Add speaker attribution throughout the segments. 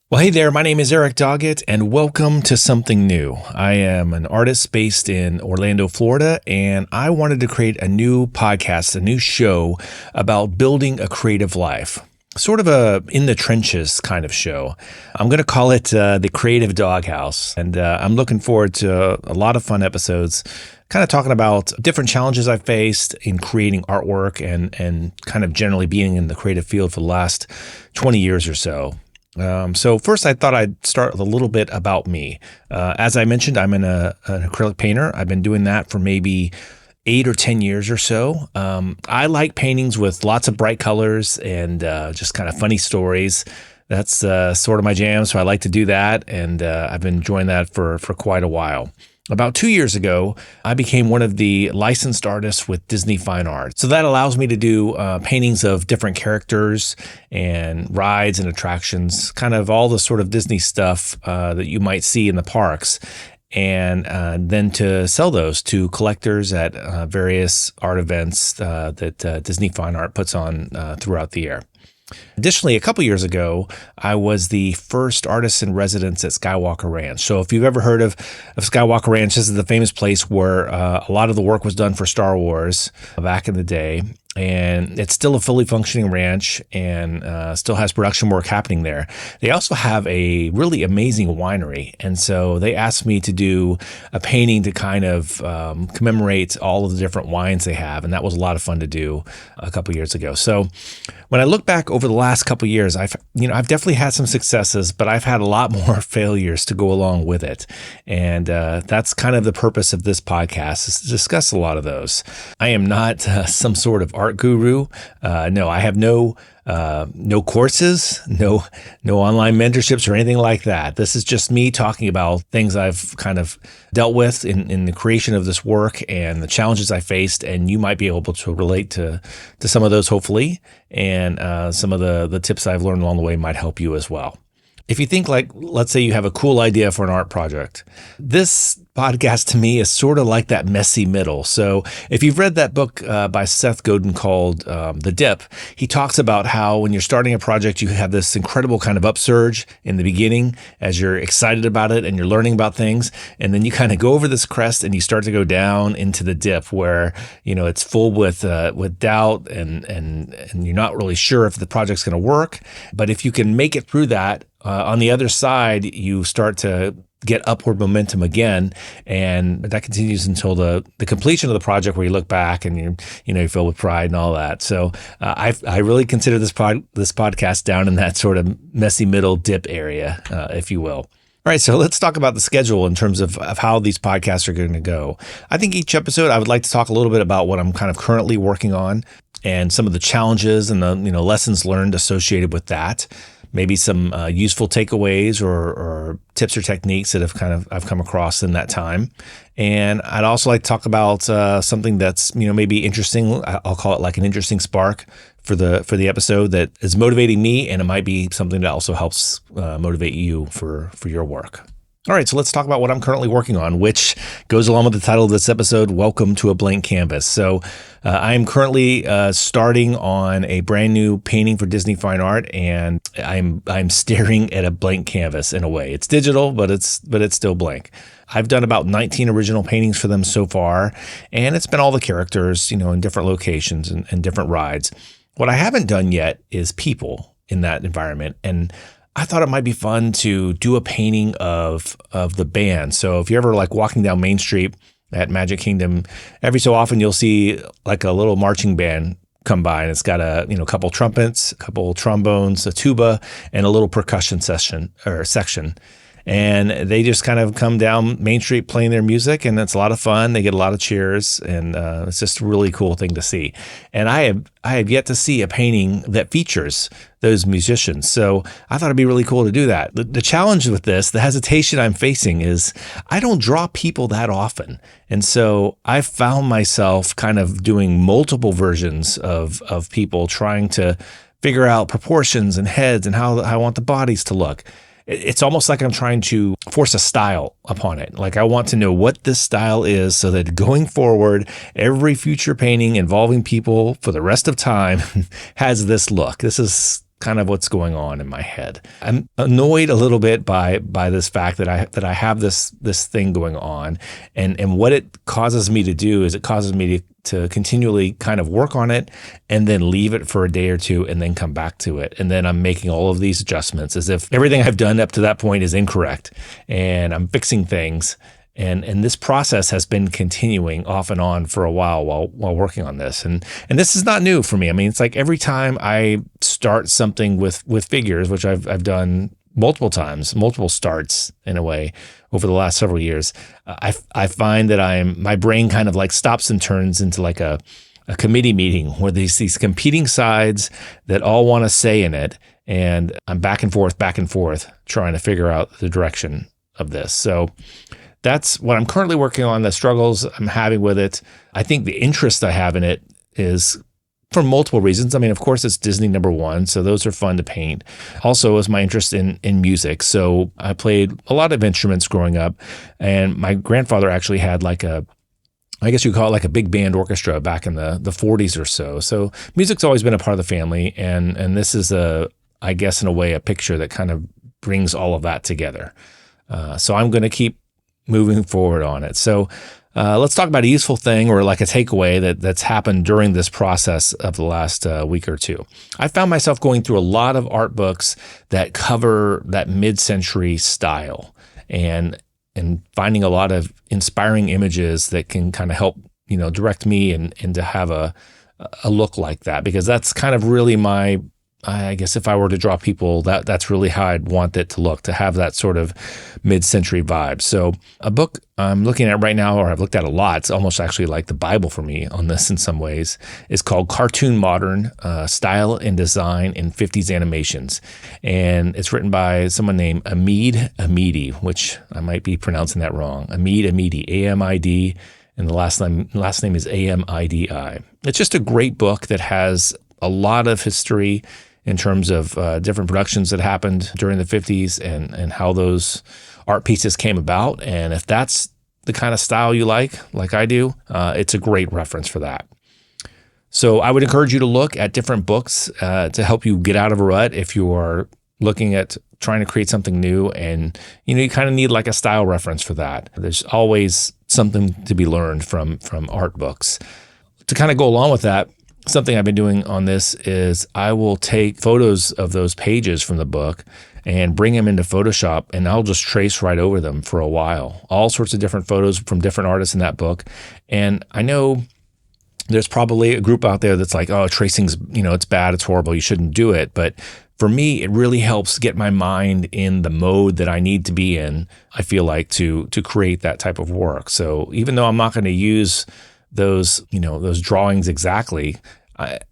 Speaker 1: Well, hey there, my name is Eric Doggett, and welcome to something new. I am an artist based in Orlando, Florida, and I wanted to create a new podcast, a new show about building a creative life. Sort of a in the trenches kind of show. I'm going to call it the Creative Doghouse, and I'm looking forward to a lot of fun episodes, kind of talking about different challenges I've faced in creating artwork and kind of generally being in the creative field for the last 20 years or so. So first, I thought I'd start with a little bit about me. As I mentioned, I'm an acrylic painter. I've been doing that for maybe 8 or 10 years or so. I like paintings with lots of bright colors and just kind of funny stories. That's sort of my jam, so I like to do that, and I've been enjoying that for quite a while. About 2 years ago, I became one of the licensed artists with Disney Fine Art. So that allows me to do paintings of different characters and rides and attractions, kind of all the sort of Disney stuff that you might see in the parks, and then to sell those to collectors at various art events that Disney Fine Art puts on throughout the year. Additionally, a couple years ago, I was the first artist in residence at Skywalker Ranch. So if you've ever heard of Skywalker Ranch, this is the famous place where a lot of the work was done for Star Wars back in the day. And it's still a fully functioning ranch and still has production work happening there. They also have a really amazing winery. And so they asked me to do a painting to kind of commemorate all of the different wines they have. And that was a lot of fun to do a couple years ago. So when I look back over the last couple years, I've definitely had some successes, but I've had a lot more failures to go along with it. And that's kind of the purpose of this podcast, is to discuss a lot of those. I am not some sort of art guru. No, I have no courses, no online mentorships or anything like that. This is just me talking about things I've kind of dealt with in the creation of this work and the challenges I faced. And you might be able to relate to some of those, hopefully. And some of the tips I've learned along the way might help you as well. If you think, like, let's say you have a cool idea for an art project, this podcast to me is sort of like that messy middle. So if you've read that book by Seth Godin called The Dip, he talks about how when you're starting a project, you have this incredible kind of upsurge in the beginning as you're excited about it and you're learning about things. And then you kind of go over this crest and you start to go down into the dip where, it's full with doubt and you're not really sure if the project's going to work. But if you can make it through that, on the other side, you start to get upward momentum again, and that continues until the completion of the project, where you look back and you're filled with pride and all that. So I really consider this podcast down in that sort of messy middle dip area, if you will. All right, so let's talk about the schedule in terms of how these podcasts are going to go. I think each episode I would like to talk a little bit about what I'm kind of currently working on and some of the challenges and the lessons learned associated with that. Maybe some useful takeaways or tips or techniques that I've come across in that time. And I'd also like to talk about something that's maybe interesting. I'll call it like an interesting spark for the episode that is motivating me, and it might be something that also helps motivate you for your work. All right, so let's talk about what I'm currently working on, which goes along with the title of this episode, Welcome to a Blank Canvas. So I am currently starting on a brand new painting for Disney Fine Art, and I'm staring at a blank canvas in a way. It's digital, but it's still blank. I've done about 19 original paintings for them so far, and it's been all the characters, in different locations and different rides. What I haven't done yet is people in that environment, and I thought it might be fun to do a painting of the band. So if you're ever like walking down Main Street at Magic Kingdom, every so often you'll see like a little marching band come by, and it's got a couple trumpets, a couple trombones, a tuba, and a little percussion section. And they just kind of come down Main Street playing their music, and it's a lot of fun. They get a lot of cheers, and it's just a really cool thing to see. And I have yet to see a painting that features those musicians. So I thought it'd be really cool to do that. The challenge with this, the hesitation I'm facing, is I don't draw people that often. And so I've found myself kind of doing multiple versions of people, trying to figure out proportions and heads and how I want the bodies to look. It's almost like I'm trying to force a style upon it. Like I want to know what this style is so that going forward, every future painting involving people for the rest of time has this look. This is kind of what's going on in my head. I'm annoyed a little bit by this fact that I have this thing going on, and what it causes me to do is it causes me to continually kind of work on it and then leave it for a day or two and then come back to it. And then I'm making all of these adjustments as if everything I've done up to that point is incorrect, and I'm fixing things. And this process has been continuing off and on for a while working on this. And this is not new for me. I mean, it's like every time I start something with figures, which I've done multiple times, multiple starts in a way over the last several years, I find that my brain kind of like stops and turns into like a committee meeting where these competing sides that all want to say in it. And I'm back and forth, trying to figure out the direction of this. So that's what I'm currently working on, the struggles I'm having with it. I think the interest I have in it is for multiple reasons. I mean, of course, it's Disney #1, so those are fun to paint. Also is my interest in music. So I played a lot of instruments growing up, and my grandfather actually had I guess you call it like a big band orchestra back in the 40s or so. So music's always been a part of the family, and this is I guess in a way, a picture that kind of brings all of that together. So I'm going to keep moving forward on it. So let's talk about a useful thing or like a takeaway that's happened during this process of the last week or two. I found myself going through a lot of art books that cover that mid-century style and finding a lot of inspiring images that can kind of help, direct me and to have a look like that, because that's kind of really I guess if I were to draw people, that's really how I'd want it to look, to have that sort of mid-century vibe. So a book I'm looking at right now, or I've looked at a lot, it's almost actually like the Bible for me on this in some ways, is called Cartoon Modern, Style and Design in 50s Animations. And it's written by someone named Amid Amidi, which I might be pronouncing that wrong. Amid Amidi, A-M-I-D, and the last name is A-M-I-D-I. It's just a great book that has a lot of history in terms of different productions that happened during the 50s and how those art pieces came about. And if that's the kind of style you like I do, it's a great reference for that. So I would encourage you to look at different books to help you get out of a rut if you are looking at trying to create something new, and you kind of need like a style reference for that. There's always something to be learned from art books. To kind of go along with that, something I've been doing on this is I will take photos of those pages from the book and bring them into Photoshop, and I'll just trace right over them for a while. All sorts of different photos from different artists in that book. And I know there's probably a group out there that's like, oh, tracing's, it's bad, it's horrible, you shouldn't do it. But for me, it really helps get my mind in the mode that I need to be in, I feel like, to create that type of work. So even though I'm not going to use those drawings exactly,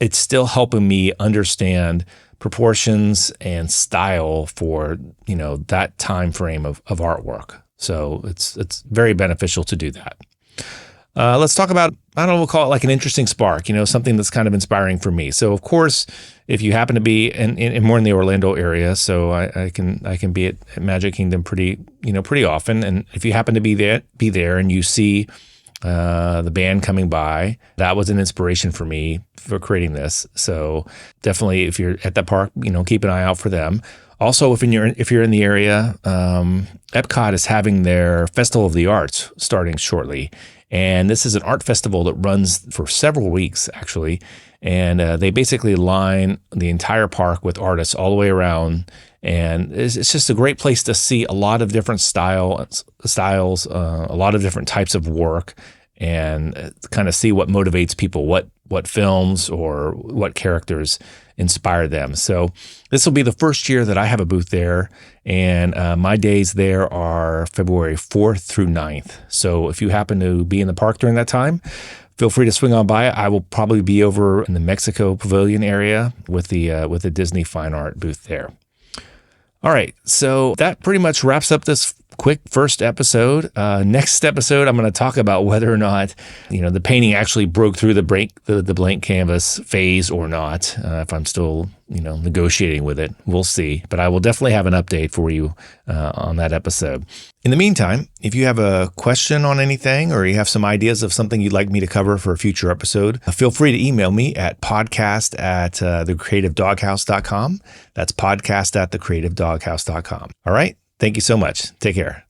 Speaker 1: it's still helping me understand proportions and style for, that time frame of artwork. So it's very beneficial to do that. Let's talk about, I don't know, we'll call it like an interesting spark, something that's kind of inspiring for me. So of course, if you happen to be in more in the Orlando area, so I can be at Magic Kingdom pretty often. And if you happen to be there and you see the band coming by, that was an inspiration for me for creating this. So definitely, if you're at that park, keep an eye out for them. Also, if you're in the area, Epcot is having their Festival of the Arts starting shortly, and this is an art festival that runs for several weeks actually, and they basically line the entire park with artists all the way around. And it's just a great place to see a lot of different styles, a lot of different types of work, and kind of see what motivates people, what films or what characters inspire them. So this will be the first year that I have a booth there, and my days there are February 4th through 9th. So if you happen to be in the park during that time, feel free to swing on by. I will probably be over in the Mexico Pavilion area with the Disney Fine Art booth there. All right, so that pretty much wraps up this quick first episode. Next episode, I'm going to talk about whether or not, the painting actually broke through the blank canvas phase or not. If I'm still, negotiating with it, we'll see. But I will definitely have an update for you on that episode. In the meantime, if you have a question on anything or you have some ideas of something you'd like me to cover for a future episode, feel free to email me at podcast@thecreativedoghouse.com. That's podcast@thecreativedoghouse.com. All right. Thank you so much. Take care.